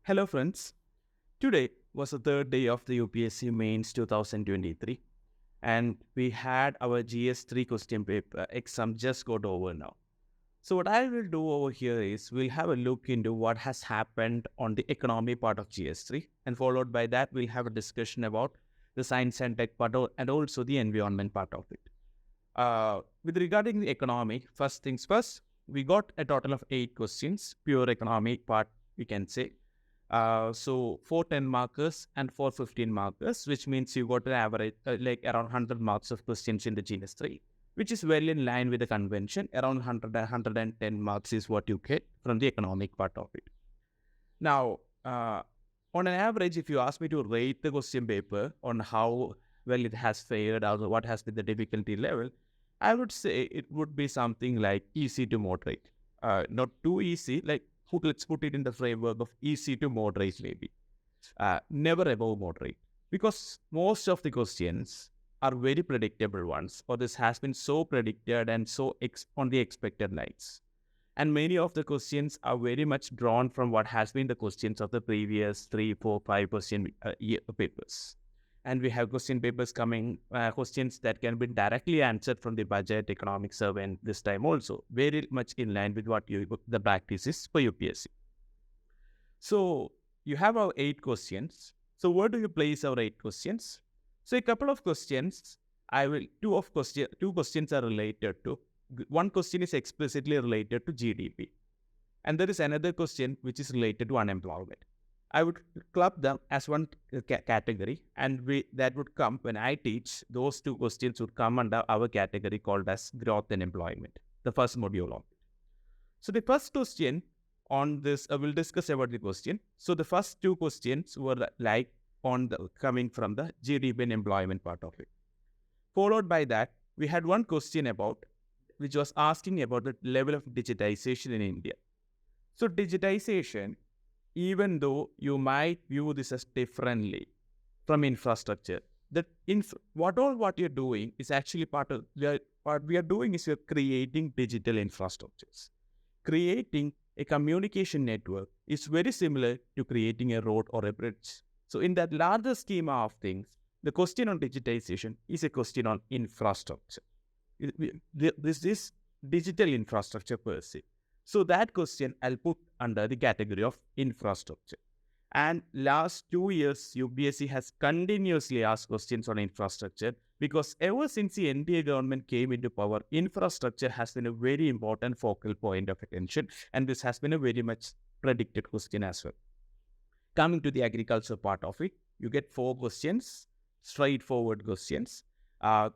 Hello friends, today was the third day of the UPSC Mains 2023 and we had our GS3 question paper exam just got over now. So what I will do over here is we'll have a look into what has happened on the economy part of GS3 and followed by that we'll have a discussion about the science and tech part and also the environment part of it. With regarding the economy, first things first, we got a total of 8 questions, pure economy part we can say. So 4 10 markers and 4 15 markers, which means you got an average like around 100 marks of questions in the GS3, which is well in line with the convention. Around 100 110 marks is what you get from the economic part of it. Now, on an average, if you ask me to rate the question paper on how well it has fared or what has been the difficulty level, I would say it would be something like easy to moderate. Not too easy, like let's put it in the framework of easy to moderate maybe. Never above moderate. Because most of the questions are very predictable ones, or this has been so predicted and so on the expected lines. And many of the questions are very much drawn from what has been the questions of the previous 3, 4, 5 question papers. And we have question papers coming, questions that can be directly answered from the budget economic survey and this time also, very much in line with what the practice is for UPSC. So you have our 8 questions. So where do you place our 8 questions? So a couple of questions, two questions are related to, one question is explicitly related to GDP. And there is another question which is related to unemployment. I would club them as one category, and that would come when I teach. Those 2 questions would come under our category called as growth and employment, the first module of it. So the first question on this, I will discuss about the question. So the first 2 questions were like coming from the GDP and employment part of it. Followed by that, we had one question which was asking about the level of digitization in India. So digitization, even though you might view this as differently from infrastructure, that what you're doing is actually what we are doing is we're creating digital infrastructures. Creating a communication network is very similar to creating a road or a bridge. So in that larger schema of things, the question on digitization is a question on infrastructure. This is digital infrastructure per se. So that question I'll put under the category of infrastructure. And last 2 years, UPSC has continuously asked questions on infrastructure because ever since the NDA government came into power, infrastructure has been a very important focal point of attention. And this has been a very much predicted question as well. Coming to the agriculture part of it, you get 4 questions, straightforward questions.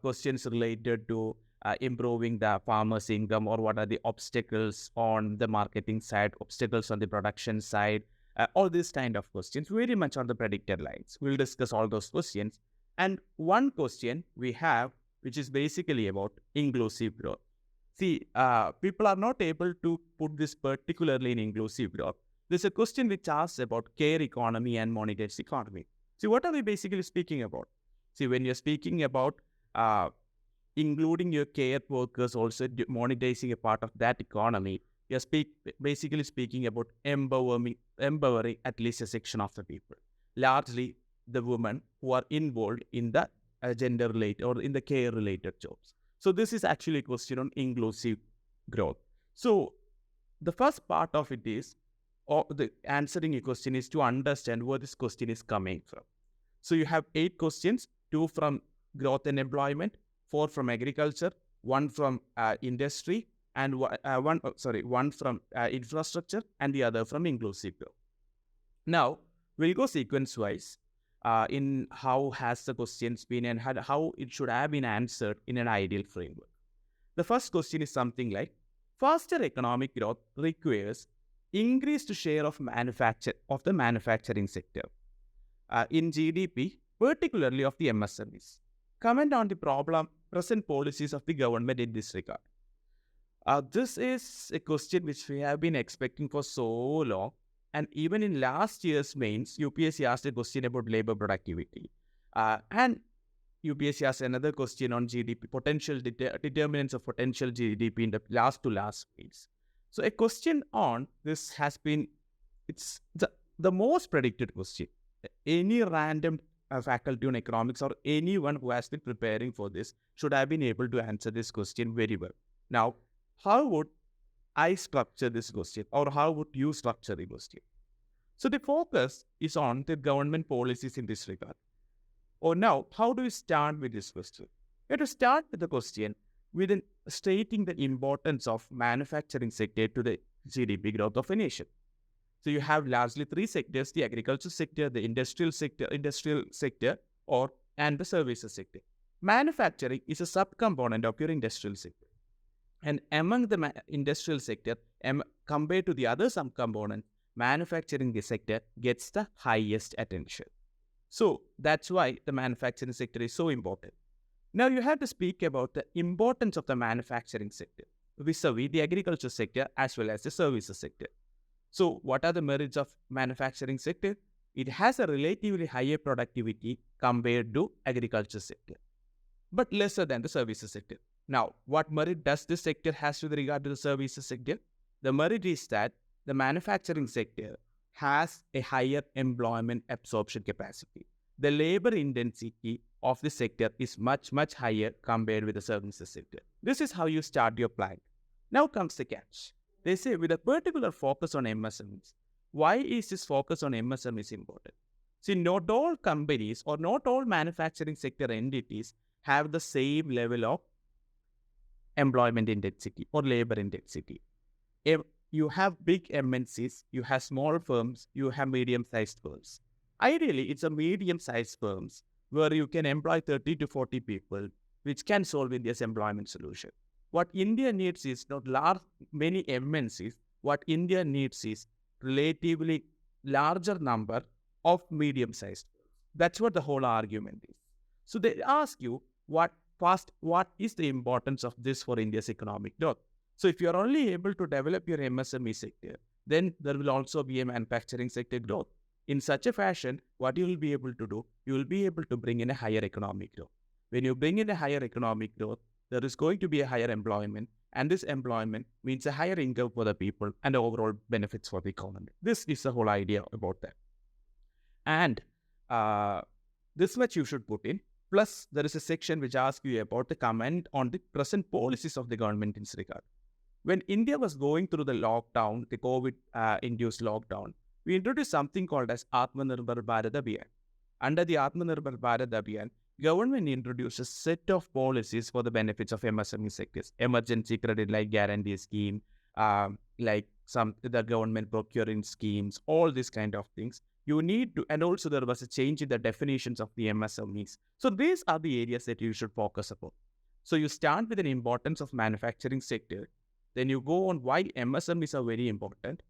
Questions related to improving the farmer's income, or what are the obstacles on the marketing side, obstacles on the production side, all these kind of questions, very much on the predicted lines. We'll discuss all those questions. And one question we have, which is basically about inclusive growth. See, people are not able to put this particularly in inclusive growth. There's a question which asks about care economy and monetized economy. See, what are we basically speaking about? See, when you're speaking about including your care workers, also monetizing a part of that economy, you're basically speaking about empowering at least a section of the people, largely the women who are involved in the gender-related or in the care-related jobs. So this is actually a question on inclusive growth. So the first part of it is, or the answering a question is to understand where this question is coming from. So you have 8 questions, 2 from growth and employment, 4 from agriculture, 1 from industry, and one from infrastructure, and the other from inclusive growth. Now, we'll go sequence-wise in how has the questions been and how it should have been answered in an ideal framework. The first question is something like, faster economic growth requires increased share of the manufacturing sector in GDP, particularly of the MSMEs. Comment on the present policies of the government in this regard. This is a question which we have been expecting for so long. And even in last year's mains, UPSC asked a question about labor productivity. And UPSC asked another question on GDP, potential determinants of potential GDP in the last mains. So a question on this has been, the the most predicted question. Any random faculty on economics or anyone who has been preparing for this should have been able to answer this question very well. Now, how would I structure this question, or how would you structure the question? So the focus is on the government policies in this regard. Or now, how do you start with this question? You have to start with the question with stating the importance of manufacturing sector to the GDP growth of a nation. So you have largely three sectors: the agriculture sector, the industrial sector, and the services sector. Manufacturing is a subcomponent of your industrial sector. And among the industrial sector, compared to the other subcomponents, manufacturing sector gets the highest attention. So that's why the manufacturing sector is so important. Now you have to speak about the importance of the manufacturing sector vis-a-vis the agriculture sector as well as the services sector. So what are the merits of manufacturing sector? It has a relatively higher productivity compared to agriculture sector, but lesser than the services sector. Now, what merit does this sector has with regard to the services sector? The merit is that the manufacturing sector has a higher employment absorption capacity. The labor intensity of the sector is much, much higher compared with the services sector. This is how you start your plan. Now comes the catch. They say with a particular focus on MSMEs. Why is this focus on MSMEs important? See, not all companies or not all manufacturing sector entities have the same level of employment intensity or labor intensity. If you have big MNCs, you have small firms, you have medium-sized firms. Ideally, it's a medium-sized firms where you can employ 30 to 40 people, which can solve India's employment solution. What India needs is not many MNCs. What India needs is relatively larger number of medium-sized firms. That's what the whole argument is. So they ask you, what is the importance of this for India's economic growth? So if you're only able to develop your MSME sector, then there will also be a manufacturing sector growth. In such a fashion, what you will be able to do, you will be able to bring in a higher economic growth. When you bring in a higher economic growth, there is going to be a higher employment, and this employment means a higher income for the people and overall benefits for the economy. This is the whole idea about that. And this much you should put in. Plus, there is a section which asks you about the comment on the present policies of the government in this regard. When India was going through the lockdown, the COVID-induced lockdown, we introduced something called as Atmanirbhar Bharat Abhiyan. Under the Atmanirbhar Bharat Abhiyan, government introduced a set of policies for the benefits of MSME sectors. Emergency credit like guarantee scheme, like the government procuring schemes, all these kind of things. You need to, and also there was a change in the definitions of the MSMEs. So these are the areas that you should focus upon. So you start with the importance of manufacturing sector, then you go on why MSMEs are very important,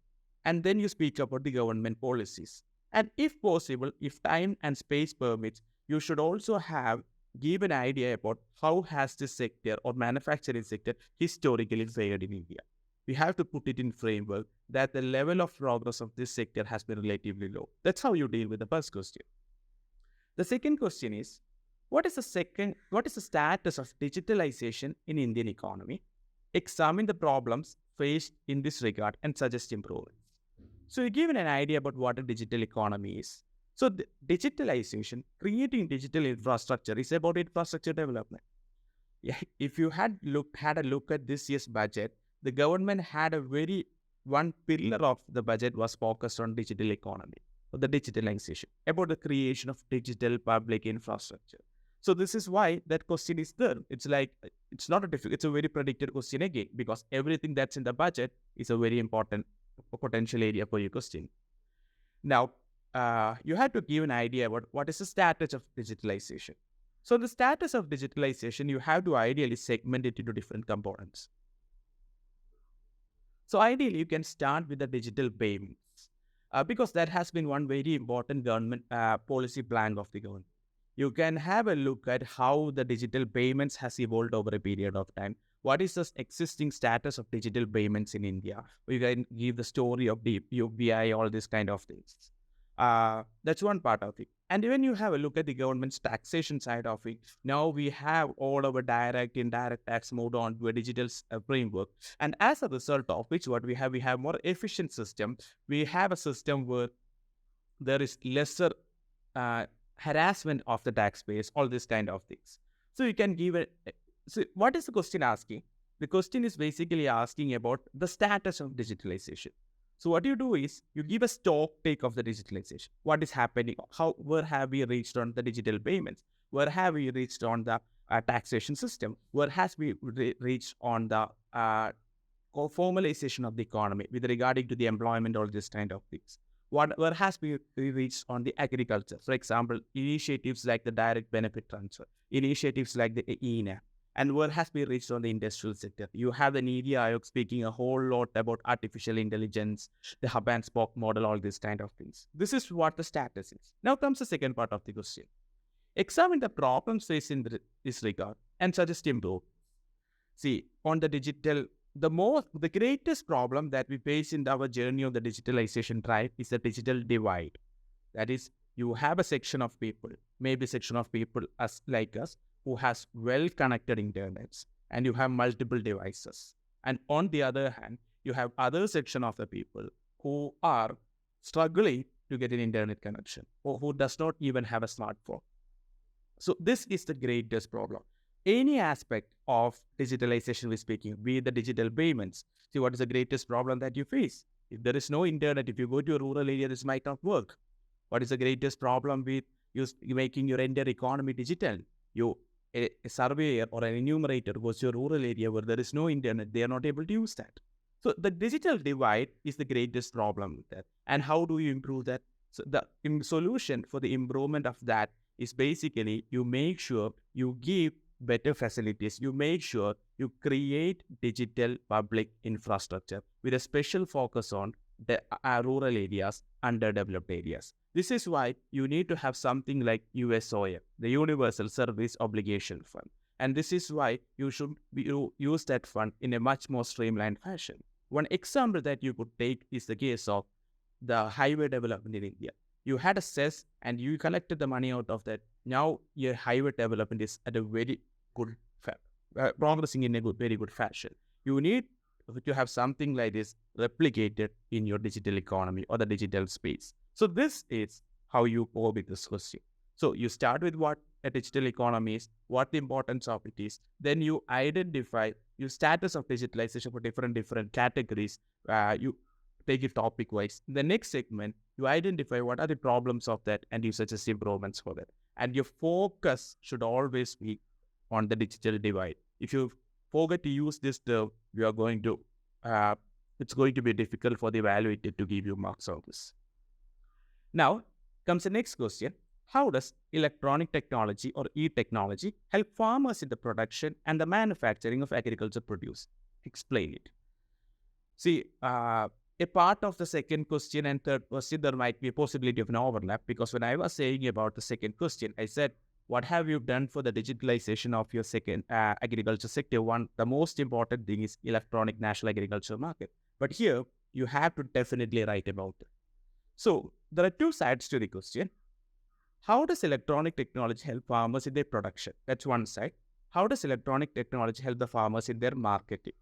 and then you speak about the government policies. And if possible, if time and space permits, you should also give an idea about how has this sector or manufacturing sector historically fared in India. We have to put it in framework that the level of progress of this sector has been relatively low. That's how you deal with the first question. The second question is, what is the status of digitalization in Indian economy? Examine the problems faced in this regard and suggest improvements. So you give an idea about what a digital economy is. So the digitalization, creating digital infrastructure is about infrastructure development. Yeah, if you had a look at this year's budget, the government had one pillar of the budget was focused on digital economy, or the digitalization, about the creation of digital public infrastructure. So this is why that question is there. It's not a difficult, it's a very predicted question again, because everything that's in the budget is a very important potential area for your question. Now, you have to give an idea about what is the status of digitalization. So the status of digitalization, you have to ideally segment it into different components. So ideally, you can start with the digital payments because that has been one very important government policy plan of the government. You can have a look at how the digital payments has evolved over a period of time. What is the existing status of digital payments in India? We can give the story of the UPI, all these kind of things. That's one part of it. And when you have a look at the government's taxation side of it, now we have all our direct, indirect tax moved on to a digital framework. And as a result of which, what we have more efficient system. We have a system where there is lesser harassment of the taxpayers, all these kind of things. So you can give it. So what is the question asking? The question is basically asking about the status of digitalization. So what you do is you give a stock take of the digitalization. What is happening? Where have we reached on the digital payments? Where have we reached on the taxation system? Where has we reached on the formalization of the economy with regarding to the employment, all this kind of things? Where has we reached on the agriculture? For example, initiatives like the direct benefit transfer, initiatives like the ENA, and where has been reached on the industrial sector. You have the Niti Aayog speaking a whole lot about artificial intelligence, the hub and spoke model, all these kind of things. This is what the status is. Now comes the second part of the question. Examine the problems faced in this regard and suggest improvement. See, on the digital, the greatest problem that we face in our journey of the digitalization drive is the digital divide. That is, you have a section of people, maybe a section of people as like us, who has well-connected internets, and you have multiple devices. And on the other hand, you have other section of the people who are struggling to get an internet connection, or who does not even have a smartphone. So this is the greatest problem. Any aspect of digitalization we're speaking, be it the digital payments, see what is the greatest problem that you face? If there is no internet, if you go to a rural area, this might not work. What is the greatest problem with making your entire economy digital? A surveyor or an enumerator goes to a rural area where there is no internet, they are not able to use that. So the digital divide is the greatest problem with that. And how do you improve that? So the solution for the improvement of that is basically you make sure you give better facilities, you make sure you create digital public infrastructure with a special focus on the rural areas, underdeveloped areas. This is why you need to have something like USOF, the Universal Service Obligation Fund. And this is why you should use that fund in a much more streamlined fashion. One example that you could take is the case of the highway development in India. You had a cess and you collected the money out of that. Now your highway development is at a very good, progressing in a very good fashion. You need to have something like this replicated in your digital economy or the digital space. So this is how you go with this question. So you start with what a digital economy is, what the importance of it is. Then you identify your status of digitalization for different categories. You take it topic wise. The next segment, you identify what are the problems of that and you suggest improvements for that. And your focus should always be on the digital divide. If you forget to use this term, you are going to, it's going to be difficult for the evaluator to give you marks on this. Now comes the next question. How does electronic technology or e-technology help farmers in the production and the manufacturing of agriculture produce? Explain it. See, a part of the second question and third question, there might be a possibility of an overlap, because when I was saying about the second question, I said, what have you done for the digitalization of your second agriculture sector? One, the most important thing is electronic national agriculture market. But here, you have to definitely write about it. So there are two sides to the question. How does electronic technology help farmers in their production? That's one side. How does electronic technology help the farmers in their marketing?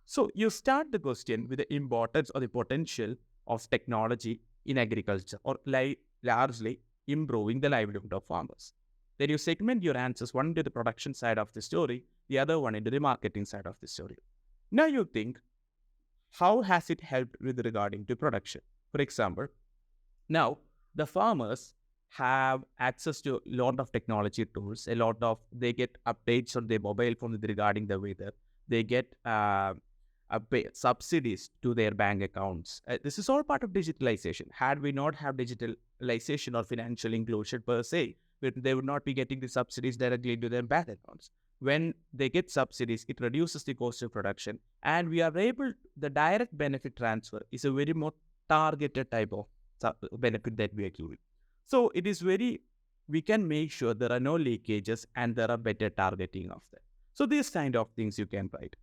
So you start the question with the importance or the potential of technology in agriculture, or largely improving the livelihood of farmers. Then you segment your answers, one into the production side of the story, the other one into the marketing side of the story. Now you think, how has it helped with regarding to production? For example, now the farmers have access to a lot of technology tools, they get updates on their mobile phone regarding the weather. They get subsidies to their bank accounts. This is all part of digitalization. Had we not have digitalization or financial inclusion per se, they would not be getting the subsidies directly into their bank accounts. When they get subsidies, it reduces the cost of production, and we are able, the direct benefit transfer is a very more targeted type of benefit that we are giving. So it is we can make sure there are no leakages and there are better targeting of that. So these kind of things you can write.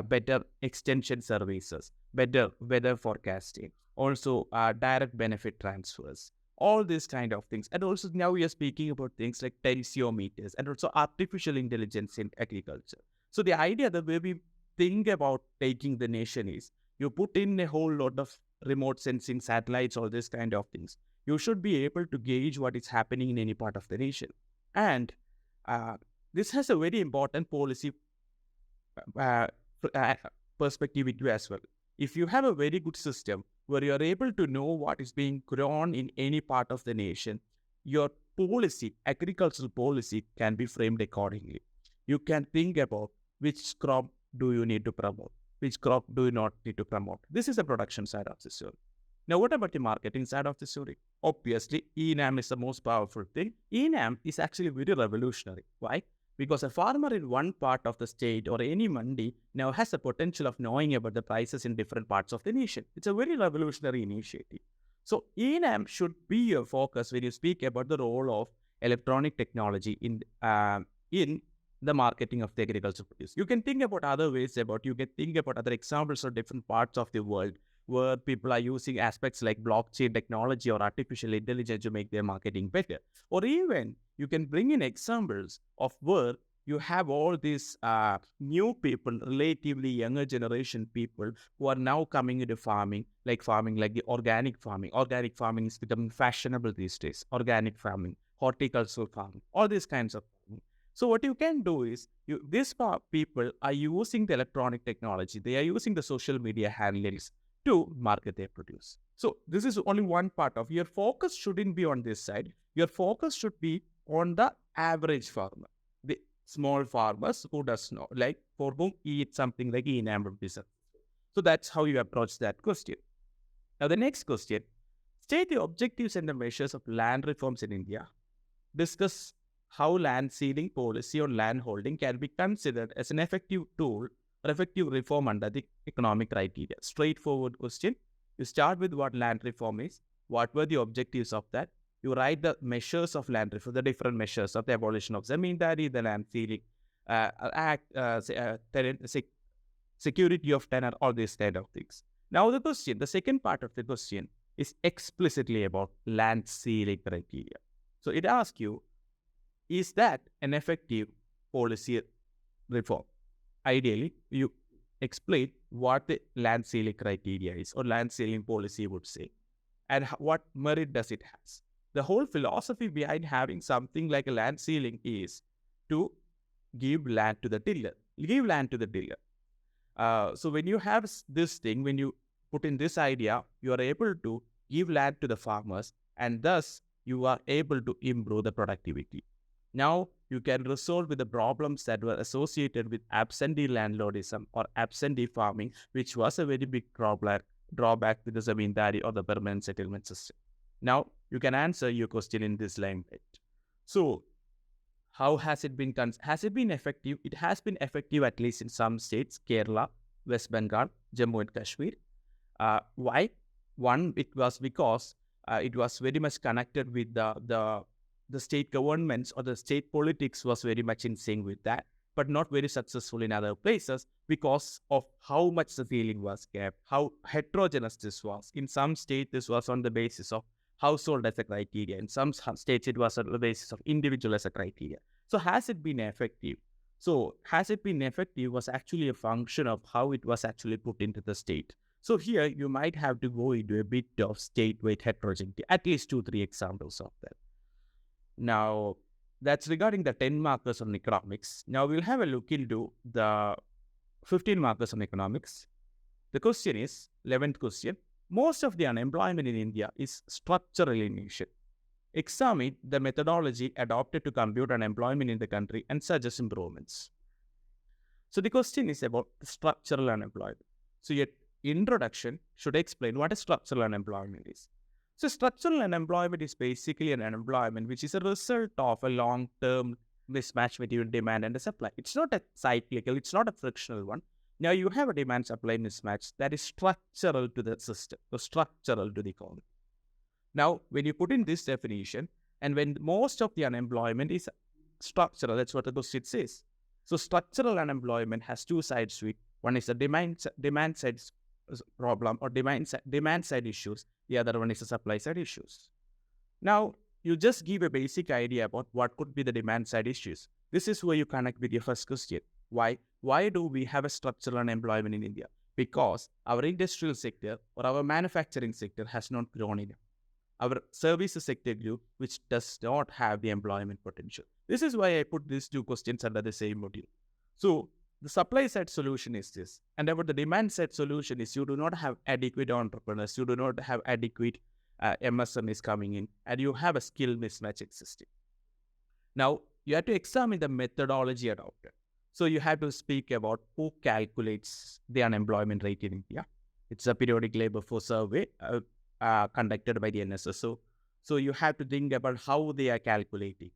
Better extension services, better weather forecasting, also direct benefit transfers, all these kind of things. And also now we are speaking about things like tensiometers and also artificial intelligence in agriculture. So the idea, the way we think about taking the nation is, you put in a whole lot of remote sensing satellites, all this kind of things. You should be able to gauge what is happening in any part of the nation. And uh, this has a very important policy uh, uh, perspective with you as well. If you have a very good system where you are able to know what is being grown in any part of the nation, your policy, agricultural policy, can be framed accordingly. You can think about which crop do you need to promote, which crop do you not need to promote. This is the production side of the story. Now, what about the marketing side of the story? Obviously, ENAM is the most powerful thing. ENAM is actually very revolutionary. Why? Because a farmer in one part of the state or any mandi now has the potential of knowing about the prices in different parts of the nation. It's a very revolutionary initiative. So ENAM should be your focus when you speak about the role of electronic technology in the marketing of the agricultural produce. You can think about other ways you can think about other examples of different parts of the world where people are using aspects like blockchain technology or artificial intelligence to make their marketing better. Or even you can bring in examples of where you have all these new people, relatively younger generation people who are now coming into farming like the organic farming. Organic farming is becoming fashionable these days. Organic farming, horticultural farming, all these kinds of farming. So what you can do is, these people are using the electronic technology. They are using the social media handles to market their produce. So this is only one part of your focus. Shouldn't be on this side. Your focus should be on the average farmer, the small farmers who does not like, for whom eat something like enamel dessert. So that's how you approach that question. Now the next question: state the objectives and the measures of land reforms in India. Discuss how land ceiling policy or land holding can be considered as an effective tool or effective reform under the economic criteria. Straightforward question. You start with what land reform is, what were the objectives of that. You write the measures of land reform, the different measures of the abolition of zamindari, the land ceiling act, security of tenure, all these kind of things. Now the second part of the question is explicitly about land ceiling criteria. So it asks you, is that an effective policy reform? Ideally, you explain what the land ceiling criteria is or land ceiling policy would say and what merit does it has. The whole philosophy behind having something like a land ceiling is to give land to the tiller. Give land to the tiller. So when you have this thing, when you put in this idea, you are able to give land to the farmers and thus you are able to improve the productivity. Now you can resolve with the problems that were associated with absentee landlordism or absentee farming, which was a very big drawback with the zamindari or the permanent settlement system. Now you can answer your question in this language. So how has it been? Has it been effective? It has been effective at least in some states: Kerala, West Bengal, Jammu and Kashmir. Why? One, it was because it was very much connected with the state governments or the state politics was very much in sync with that, but not very successful in other places because of how much the ceiling was kept, how heterogeneous this was. In some states, this was on the basis of household as a criteria. In some states, it was on the basis of individual as a criteria. So has it been effective? So has it been effective was actually a function of how it was actually put into the state. So here you might have to go into a bit of state-wide heterogeneity, at least 2-3 examples of that. Now, that's regarding the 10 markers on economics. Now, we'll have a look into the 15 markers on economics. The question is, 11th question, most of the unemployment in India is structural in nature. Examine the methodology adopted to compute unemployment in the country and suggest improvements. So the question is about structural unemployment. So your introduction should explain what a structural unemployment is. So structural unemployment is basically an unemployment which is a result of a long-term mismatch between demand and the supply. It's not a cyclical, it's not a frictional one. Now you have a demand-supply mismatch that is structural to the system, or structural to the economy. Now, when you put in this definition, and when most of the unemployment is structural, that's what the question says. So structural unemployment has two sides to it. One is the demand side problem or demand side issues. The other one is the supply side issues. Now, you just give a basic idea about what could be the demand side issues. This is where you connect with your first question. Why do we have a structural unemployment in India? because our industrial sector or our manufacturing sector has not grown enough. Our services sector grew, which does not have the employment potential. This is why I put these two questions under the same module. So the supply side solution is this, and about the demand side solution is you do not have adequate entrepreneurs, you do not have adequate MSMEs coming in, and you have a skill mismatch existing. Now, you have to examine the methodology adopted. So you have to speak about who calculates the unemployment rate in India. It's a periodic labor force survey conducted by the NSSO. So you have to think about how they are calculating.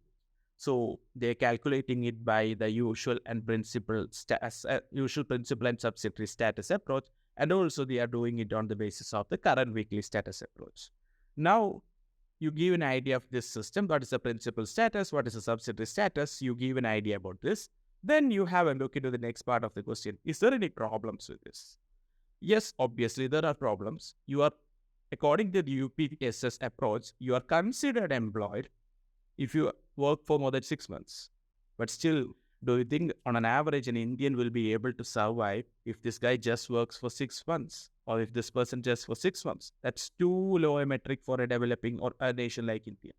So they're calculating it by the usual principal and subsidiary status approach, and also they are doing it on the basis of the current weekly status approach. Now, you give an idea of this system. What is the principal status? What is the subsidiary status? You give an idea about this. Then you have a look into the next part of the question. Is there any problems with this? Yes, obviously there are problems. You are, according to the UPSS approach, you are considered employed if you work for more than 6 months. But still, do you think on an average an Indian will be able to survive if this guy just works for 6 months? Or if this person just for 6 months? That's too low a metric for a developing or a nation like India.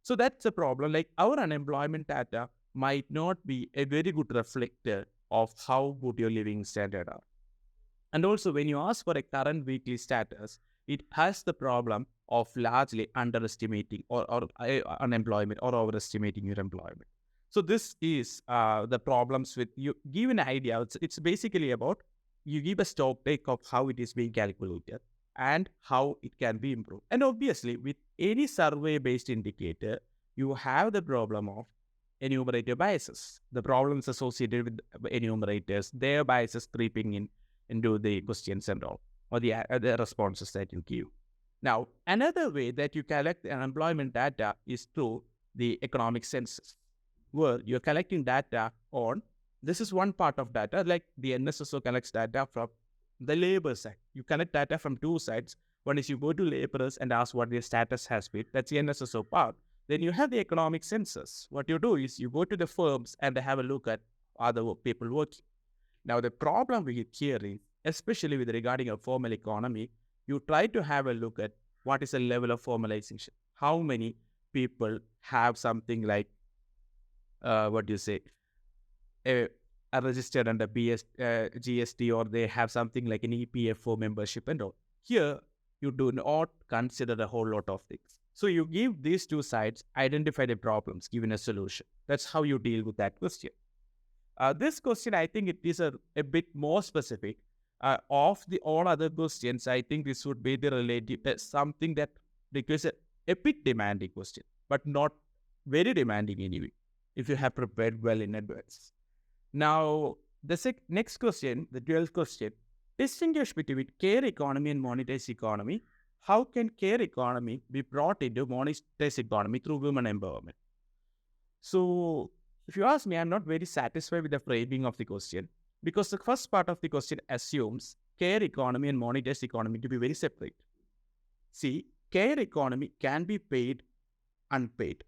So that's a problem. Like our unemployment data might not be a very good reflector of how good your living standard are. And also when you ask for a current weekly status, it has the problem of largely underestimating or unemployment or overestimating your employment. So this is the problems with you. Give an idea. It's basically about you give a stock take of how it is being calculated and how it can be improved. And obviously, with any survey-based indicator, you have the problem of enumerator biases. The problems associated with enumerators, their biases creeping into the questions and all, or the responses that you give. Now, another way that you collect unemployment data is through the economic census, where you're collecting data on, this is one part of data, like the NSSO collects data from the labor side. You collect data from two sides. One is you go to laborers and ask what their status has been. That's the NSSO part. Then you have the economic census. What you do is you go to the firms and they have a look at other people working. Now, the problem we here is, especially with regarding a formal economy, you try to have a look at what is the level of formalization. How many people have something like, are registered under GST, or they have something like an EPFO membership and all. Here, you do not consider a whole lot of things. So you give these two sides, identify the problems, given a solution. That's how you deal with that question. This question, I think it is a bit more specific. Of the all other questions, I think this would be the relative, something that requires a bit demanding question, but not very demanding anyway, if you have prepared well in advance. Now, the next question, the 12th question, distinguish between care economy and monetized economy. How can care economy be brought into monetized economy through women empowerment? So, if you ask me, I'm not very satisfied with the framing of the question, because the first part of the question assumes care economy and monetized economy to be very separate. See, care economy can be paid, unpaid.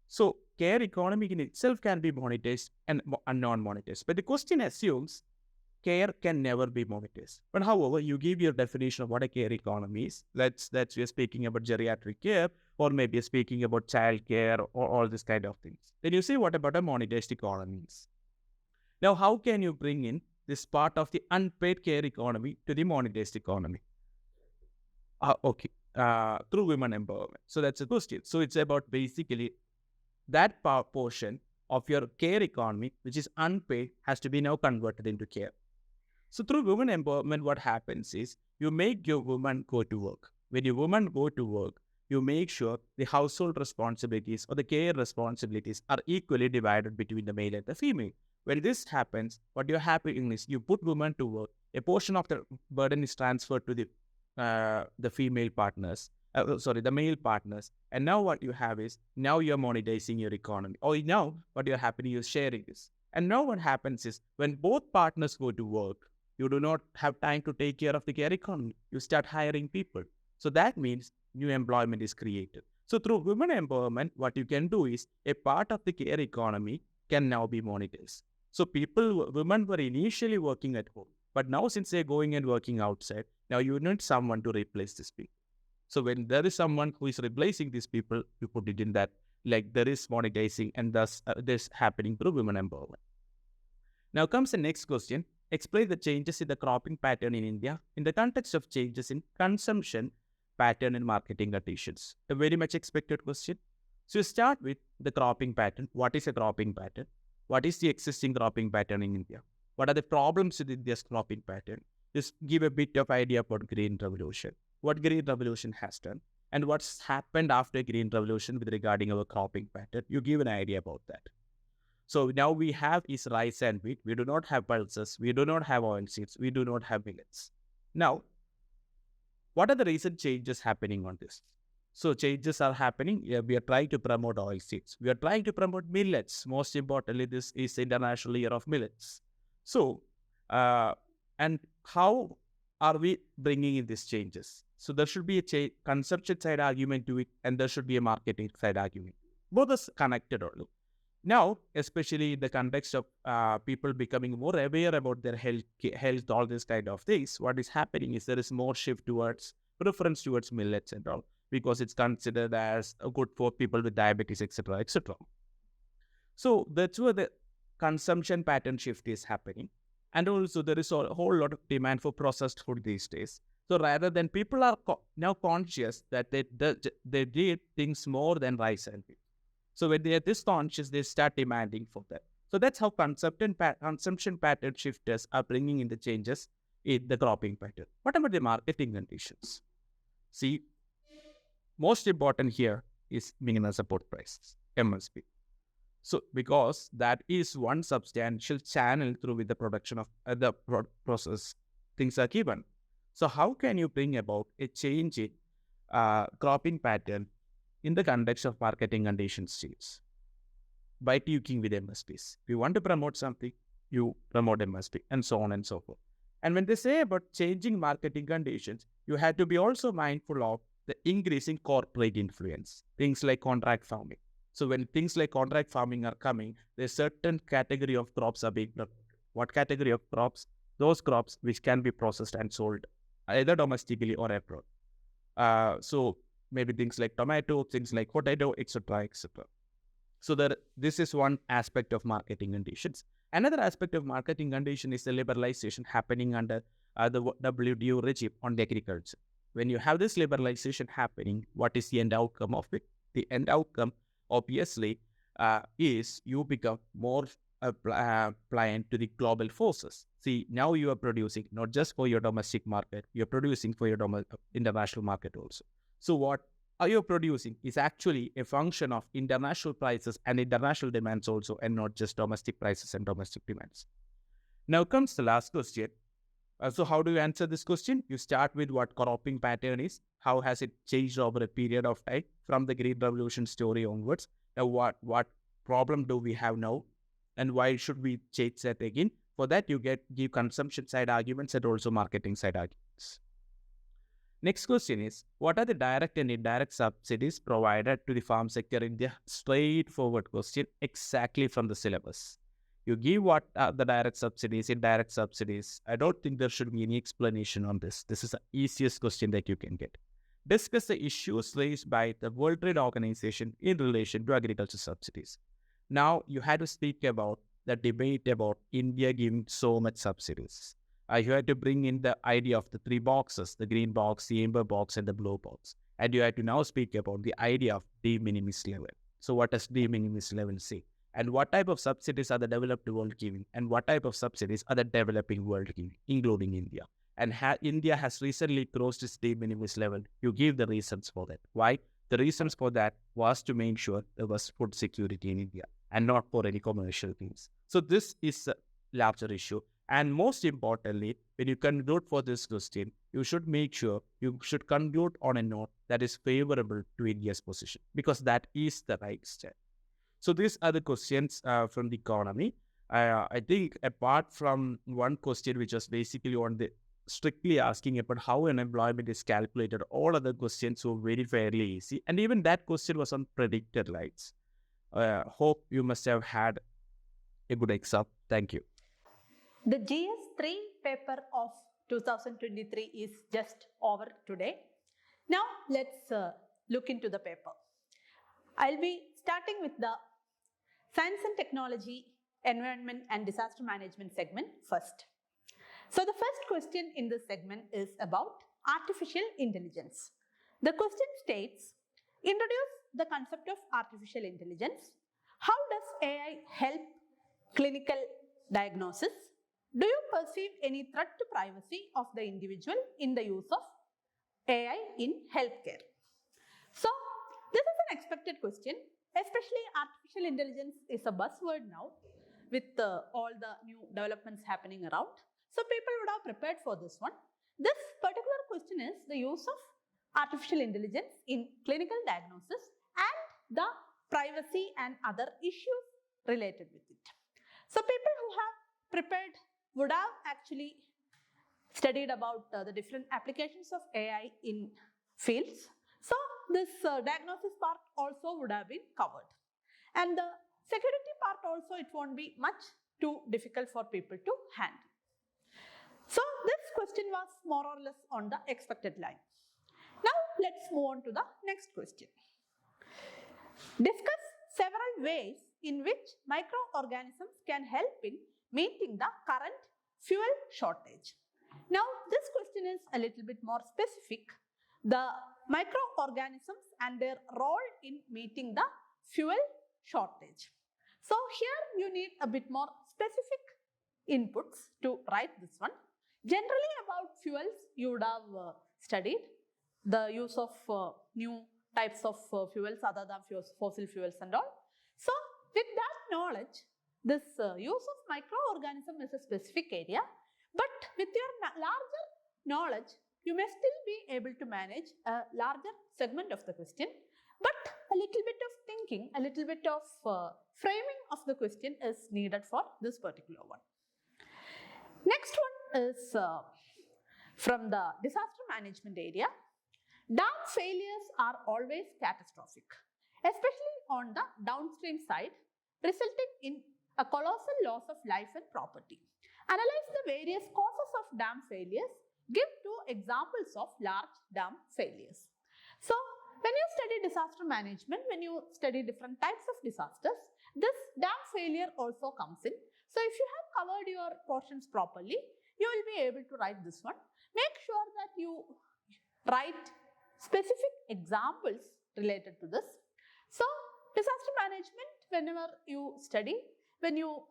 So, care economy in itself can be monetized and non-monetized. But the question assumes care can never be monetized. But however, you give your definition of what a care economy is. That's we're speaking about geriatric care, or maybe speaking about child care, or all this kind of things. Then you say, what about a monetized economy is? Now, how can you bring in this part of the unpaid care economy to the monetized economy? Through women empowerment. So that's a question. So it's about basically that portion of your care economy, which is unpaid, has to be now converted into care. So through women empowerment, what happens is you make your woman go to work. When your woman go to work, you make sure the household responsibilities or the care responsibilities are equally divided between the male and the female. When this happens, what you're happening is you put women to work. A portion of the burden is transferred to the female partners. The male partners. And now what you have is, now you're monetizing your economy. Or now what you're happening is sharing this. And now what happens is, when both partners go to work, you do not have time to take care of the care economy. You start hiring people. So that means new employment is created. So through women empowerment, what you can do is, a part of the care economy can now be monetized. So women were initially working at home. But now since they're going and working outside, now you need someone to replace these people. So when there is someone who is replacing these people, you put it in that, like there is monetizing, and thus this happening through women empowerment. Now comes the next question. Explain the changes in the cropping pattern in India in the context of changes in consumption pattern and marketing conditions. A very much expected question. So you start with the cropping pattern. What is a cropping pattern? What is the existing cropping pattern in India? What are the problems with India's cropping pattern? Just give a bit of idea about Green Revolution. What Green Revolution has done and what's happened after Green Revolution with regarding our cropping pattern. You give an idea about that. So now we have is rice and wheat. We do not have pulses. We do not have oilseeds. We do not have millets. Now, what are the recent changes happening on this? So changes are happening. Yeah, we are trying to promote oilseeds. We are trying to promote millets. Most importantly, this is International Year of Millets. So, and how are we bringing in these changes? So there should be a consumption side argument to it, and there should be a marketing side argument. Both are connected only. Now, especially in the context of people becoming more aware about their health, all these kind of things, what is happening is there is more shift towards preference towards millets and all, because it's considered as good for people with diabetes, etc., etc. So that's where the consumption pattern shift is happening. And also there is a whole lot of demand for processed food these days. So rather than people are now conscious that they did things more than rice and wheat. So when they are this conscious, they start demanding for that. So that's how consumption pattern shifters are bringing in the changes in the cropping pattern. What about the marketing conditions? See, most important here is minimum support prices, MSP. So because that is one substantial channel through with the production of the process things are given. So how can you bring about a change in cropping pattern in the context of marketing conditions change? By tweaking with MSPs. If you want to promote something, you promote MSP and so on and so forth. And when they say about changing marketing conditions, you have to be also mindful of the increasing corporate influence, things like contract farming. So when things like contract farming are coming, there's certain category of crops are being promoted. What category of crops? Those crops which can be processed and sold either domestically or abroad. So maybe things like tomato, things like potato, etc., etc. So this is one aspect of marketing conditions. Another aspect of marketing condition is the liberalization happening under the WTO regime on the agriculture. When you have this liberalization happening, what is the end outcome of it? The end outcome, obviously, is you become more pliant to the global forces. See, now you are producing not just for your domestic market, you're producing for your international market also. So what are you producing is actually a function of international prices and international demands also, and not just domestic prices and domestic demands. Now comes the last question. So how do you answer this question? You start with what cropping pattern is, how has it changed over a period of time from the Green Revolution story onwards. Now what problem do we have now, and why should we change that again? For that you give consumption side arguments and also marketing side arguments. Next question is, what are the direct and indirect subsidies provided to the farm sector in India? Straightforward question, exactly from the syllabus. You give what are the direct subsidies, indirect subsidies. I don't think there should be any explanation on this. This is the easiest question that you can get. Discuss the issues raised by the World Trade Organization in relation to agriculture subsidies. Now, you had to speak about the debate about India giving so much subsidies. You had to bring in the idea of the three boxes, the green box, the amber box, and the blue box. And you had to now speak about the idea of de minimis level. So what does de minimis level say? And what type of subsidies are the developed world giving? And what type of subsidies are the developing world giving, including India? And India has recently crossed its de minimis level. You give the reasons for that. Why? The reasons for that was to make sure there was food security in India and not for any commercial things. So this is a larger issue. And most importantly, when you conclude for this question, you should make sure you should conclude on a note that is favorable to India's position, because that is the right step. So these are the questions from the economy. I think apart from one question, which was basically on the strictly asking about how unemployment is calculated, all other questions were very fairly easy. And even that question was on predicted lights. Hope you must have had a good exam. Thank you. The GS3 paper of 2023 is just over today. Now let's look into the paper. I'll be starting with the Science and Technology, Environment and Disaster Management segment first. So the first question in this segment is about artificial intelligence. The question states, introduce the concept of artificial intelligence. How does AI help clinical diagnosis? Do you perceive any threat to privacy of the individual in the use of AI in healthcare? So this is an expected question, especially artificial intelligence is a buzzword now with all the new developments happening around. So people would have prepared for this one. This particular question is the use of artificial intelligence in clinical diagnosis and the privacy and other issues related with it. So people who have prepared would have actually studied about the different applications of AI in fields. So this diagnosis part also would have been covered. And the security part also, it won't be much too difficult for people to handle. So this question was more or less on the expected line. Now let's move on to the next question. Discuss several ways in which microorganisms can help in meeting the current fuel shortage. Now this question is a little bit more specific. The microorganisms and their role in meeting the fuel shortage. So here you need a bit more specific inputs to write this one. Generally about fuels you would have studied the use of new types of fuels other than fossil fuels and all. So with that knowledge, this use of microorganism is a specific area, but with your larger knowledge, you may still be able to manage a larger segment of the question, but a little bit of thinking, a little bit of framing of the question is needed for this particular one. Next one is from the disaster management area. Dam failures are always catastrophic, especially on the downstream side, resulting in a colossal loss of life and property. Analyze the various causes of dam failures. Give 2 examples of large dam failures. So when you study disaster management, when you study different types of disasters, this dam failure also comes in. So if you have covered your portions properly, you will be able to write this one. Make sure that you write specific examples related to this. So disaster management, whenever you study, when you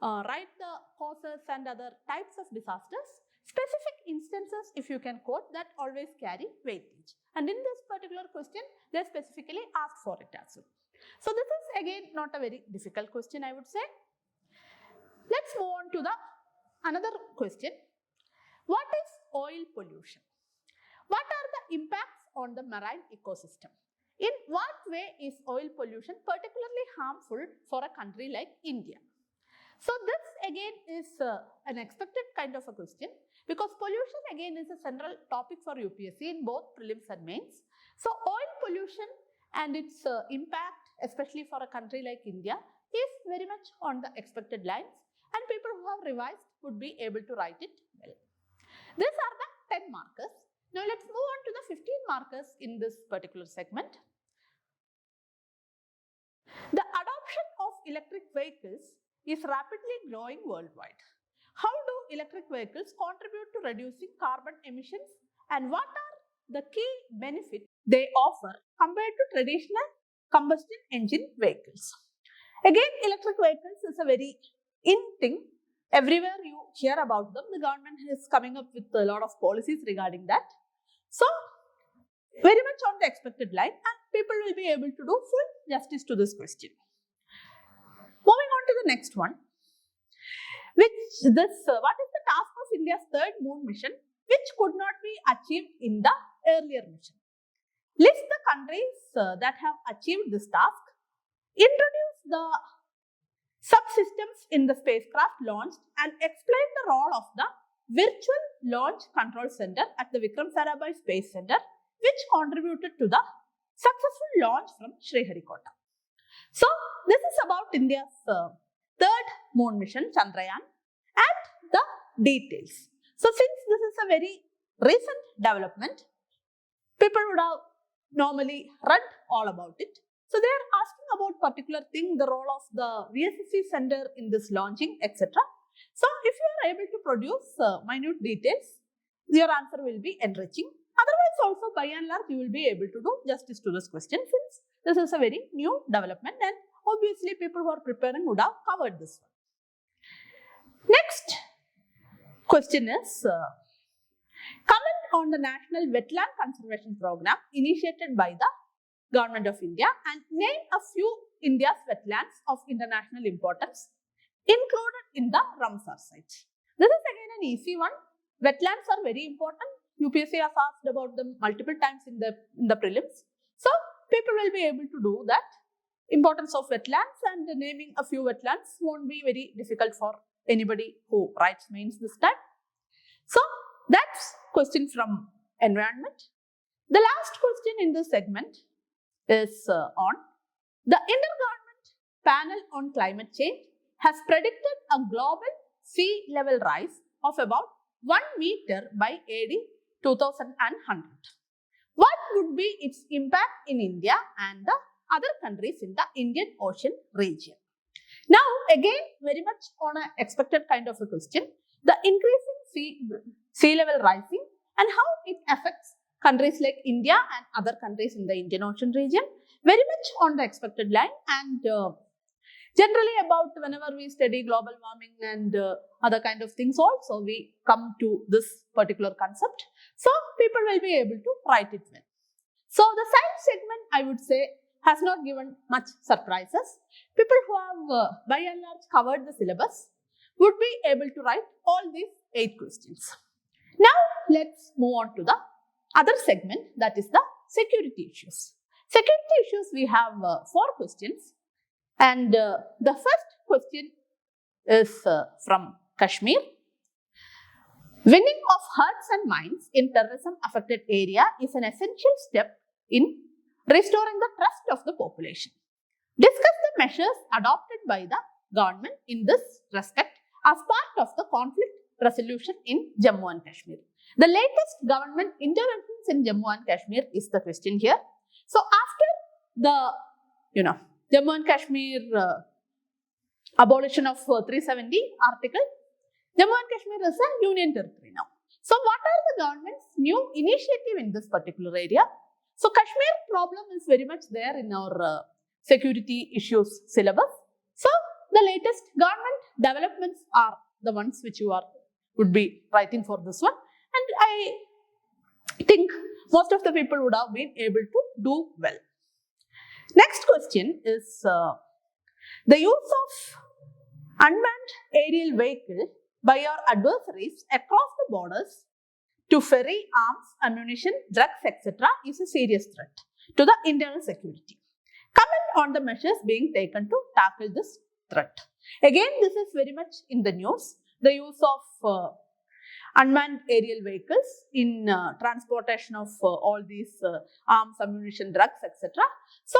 write the causes and other types of disasters, specific instances if you can quote, that always carry weightage. And in this particular question, they specifically asked for it as well. So this is again not a very difficult question, I would say. Let's move on to the another question. What is oil pollution? What are the impacts on the marine ecosystem? In what way is oil pollution particularly harmful for a country like India? So this again is an expected kind of a question, because pollution again is a central topic for UPSC in both prelims and mains. So oil pollution and its impact, especially for a country like India, is very much on the expected lines, and people who have revised would be able to write it well. These are the 10 markers. Now let's move on to the 15 markers in this particular segment. The adoption of electric vehicles is rapidly growing worldwide. How do electric vehicles contribute to reducing carbon emissions, and what are the key benefits they offer compared to traditional combustion engine vehicles? Again, electric vehicles is a very in thing. Everywhere you hear about them, the government is coming up with a lot of policies regarding that. So very much on the expected line, and people will be able to do full justice to this question. Moving on to the next one, what is the task of India's third moon mission, which could not be achieved in the earlier mission? List the countries that have achieved this task. Introduce the subsystems in the spacecraft launched and explain the role of the Virtual Launch Control Center at the Vikram Sarabhai Space Center, which contributed to the successful launch from Sriharikota. So this is about India's third moon mission, Chandrayaan, and the details. So since this is a very recent development, people would have normally read all about it. So they are asking about particular thing, the role of the VSSC center in this launching, etc. So if you are able to produce minute details, your answer will be enriching. Otherwise also by and large you will be able to do justice to this question, since this is a very new development and obviously people who are preparing would have covered this one. Next question is comment on the National Wetland Conservation Program initiated by the Government of India and name a few India's wetlands of international importance included in the Ramsar site. This is again an easy one. Wetlands are very important. UPSC has asked about them multiple times in the prelims. So people will be able to do that. Importance of wetlands and naming a few wetlands won't be very difficult for anybody who writes mains this time. So that's question from environment. The last question in this segment is on the Intergovernmental Panel on Climate Change has predicted a global sea level rise of about 1 meter by AD 2100. What would be its impact in India and the other countries in the Indian Ocean region? Now again very much on an expected kind of a question, the increasing sea level rising and how it affects countries like India and other countries in the Indian Ocean region, very much on the expected line, and generally about whenever we study global warming and other kind of things also we come to this particular concept. So people will be able to write it well. So the science segment I would say has not given much surprises. People who have by and large covered the syllabus would be able to write all these 8 questions. Now let's move on to the other segment, that is the security issues. Security issues we have 4 questions, and the first question is from Kashmir. Winning of huts and mines in terrorism affected area is an essential step in restoring the trust of the population. Discuss the measures adopted by the government in this respect as part of the conflict resolution in Jammu and Kashmir. The latest government interventions in Jammu and Kashmir is the question here. So after the Jammu and Kashmir abolition of 370 article, Jammu and Kashmir is a union territory now. So what are the government's new initiative in this particular area? So Kashmir problem is very much there in our security issues syllabus. So the latest government developments are the ones which you would be writing for this one, and I think most of the people would have been able to do well. Next question is the use of unmanned aerial vehicle by our adversaries across the borders to ferry arms, ammunition, drugs, etc. is a serious threat to the internal security. Comment on the measures being taken to tackle this threat. Again, this is very much in the news. The use of unmanned aerial vehicles in transportation of all these arms, ammunition, drugs, etc. So,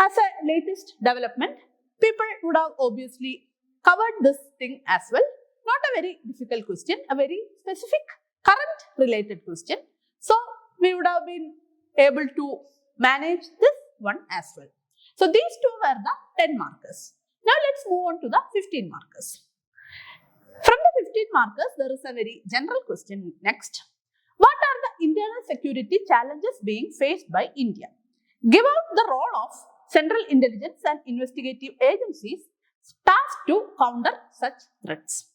as a latest development, people would have obviously covered this thing as well. Not a very difficult question, a very specific current related question. So, we would have been able to manage this one as well. So, these 2 were the 10 markers. Now, let's move on to the 15 markers. From the 15 markers, there is a very general question next. What are the internal security challenges being faced by India? Give out the role of central intelligence and investigative agencies tasked to counter such threats.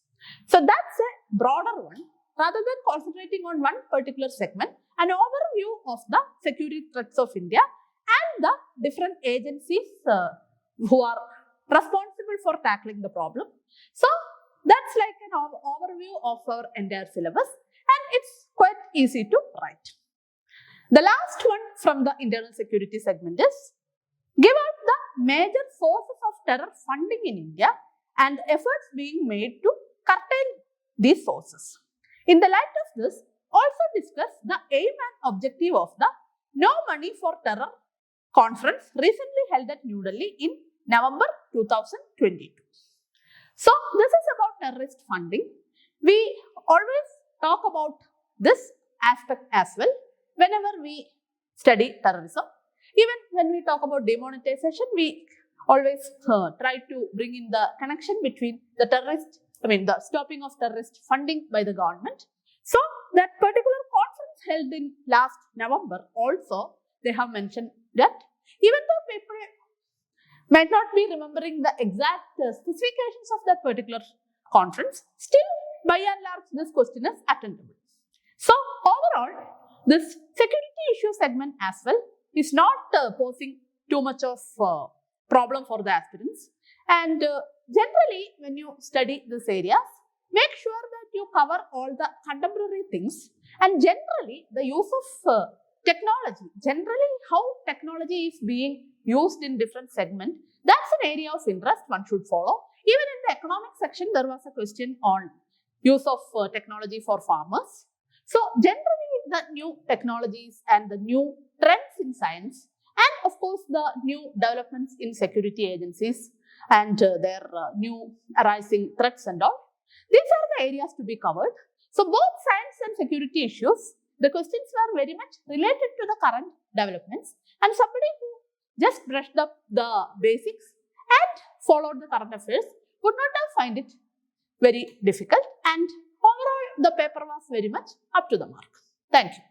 So that's a broader one. Rather than concentrating on one particular segment, an overview of the security threats of India and the different agencies who are responsible for tackling the problem. So that's like an overview of our entire syllabus, and it's quite easy to write. The last one from the internal security segment is give out the major sources of terror funding in India and efforts being made to curtail these sources. In the light of this, also discuss the aim and objective of the No Money for Terror conference recently held at New Delhi in November 2022. So, this is about terrorist funding. We always talk about this aspect as well whenever we study terrorism. Even when we talk about demonetization, we always try to bring in the connection between the the stopping of terrorist funding by the government. So that particular conference held in last November also, they have mentioned that even though people might not be remembering the exact specifications of that particular conference, still by and large this question is attendable. So overall, this security issue segment as well is not posing too much of problem for the aspirants. And generally, when you study this areas, make sure that you cover all the contemporary things, and generally the use of technology, generally how technology is being used in different segments, that's an area of interest one should follow. Even in the economic section, there was a question on use of technology for farmers. So generally the new technologies and the new trends in science, and of course the new developments in security agencies and their new arising threats and all, these are the areas to be covered. So both science and security issues, the questions were very much related to the current developments, and somebody who just brushed up the basics and followed the current affairs would not have find it very difficult, and overall the paper was very much up to the mark. Thank you.